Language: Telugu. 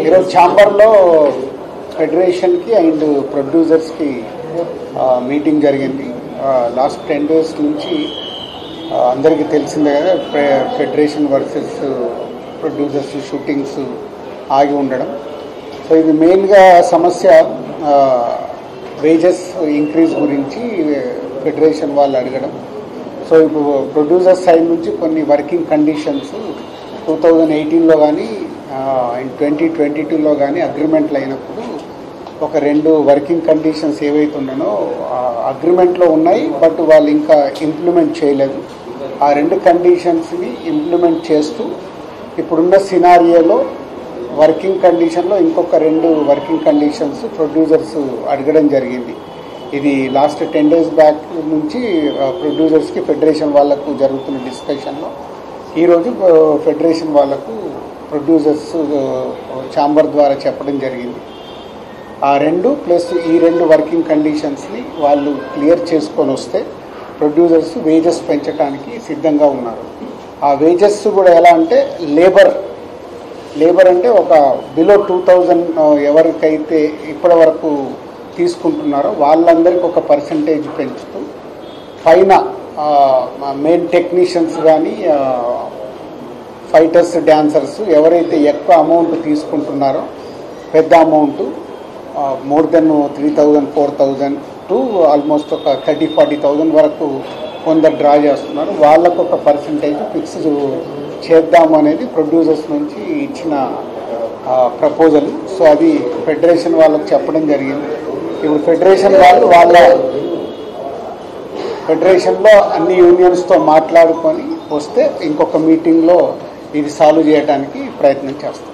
ఈరోజు ఛాంబర్లో ఫెడరేషన్కి అండ్ ప్రొడ్యూసర్స్కి మీటింగ్ జరిగింది. లాస్ట్ 10 days నుంచి అందరికీ తెలిసిందే కదా, ఫెడరేషన్ వర్సెస్ ప్రొడ్యూసర్స్ షూటింగ్స్ ఆగి ఉండడం. సో ఇది మెయిన్గా సమస్య వేజెస్ ఇంక్రీజ్ గురించి ఫెడరేషన్ వాళ్ళు అడగడం. సో ఇప్పుడు ప్రొడ్యూసర్స్ సైడ్ నుంచి కొన్ని వర్కింగ్ కండిషన్స్ 2018లో కానీ అండ్ 2022లో కానీ అగ్రిమెంట్లు అయినప్పుడు ఒక 2 వర్కింగ్ కండిషన్స్ ఏవైతే ఉన్నానో అగ్రిమెంట్లో ఉన్నాయి, బట్ వాళ్ళు ఇంకా ఇంప్లిమెంట్ చేయలేదు. ఆ 2 కండిషన్స్ని ఇంప్లిమెంట్ చేస్తూ ఇప్పుడున్న సినారియోలో వర్కింగ్ కండిషన్లో ఇంకొక 2 వర్కింగ్ కండిషన్స్ ప్రొడ్యూసర్స్ అడగడం జరిగింది. ఇది లాస్ట్ 10 days బ్యాక్ నుంచి ప్రొడ్యూసర్స్కి ఫెడరేషన్ వాళ్లకు జరుగుతున్న డిస్కషన్లో ఈరోజు ఫెడరేషన్ వాళ్లకు ప్రొడ్యూసర్స్ ఛాంబర్ ద్వారా చెప్పడం జరిగింది. ఆ 2 ప్లస్ ఈ 2 వర్కింగ్ కండిషన్స్ని వాళ్ళు క్లియర్ చేసుకొని వస్తే ప్రొడ్యూసర్స్ వేజెస్ పెంచడానికి సిద్ధంగా ఉన్నారు. ఆ వేజెస్ కూడా ఎలా అంటే లేబర్ అంటే ఒక బిలో 2000 ఎవరికైతే ఇప్పటి వరకు తీసుకుంటున్నారో వాళ్ళందరికీ ఒక పర్సంటేజ్ పెంచుతూ పైన మెయిన్ టెక్నీషియన్స్ కానీ ఫైటర్స్ డాన్సర్స్ ఎవరైతే ఎక్కువ అమౌంట్ తీసుకుంటున్నారో పెద్ద amount more than 3000 4000 to almost ఒక 30,000-40,000 వరకు కొందరు డ్రా చేస్తున్నారు. వాళ్ళకు ఒక పర్సంటేజ్ ఫిక్స్ చేద్దాము అనేది ప్రొడ్యూసర్స్ నుంచి ఇచ్చిన ప్రపోజల్. సో అది ఫెడరేషన్ వాళ్ళకు చెప్పడం జరిగింది. ఇప్పుడు ఫెడరేషన్ వాళ్ళు ఫెడరేషన్లో అన్ని యూనియన్స్తో మాట్లాడుకొని వస్తే ఇంకొక మీటింగ్లో ఇది సాల్వ్ చేయడానికి ప్రయత్నం చేస్తాం.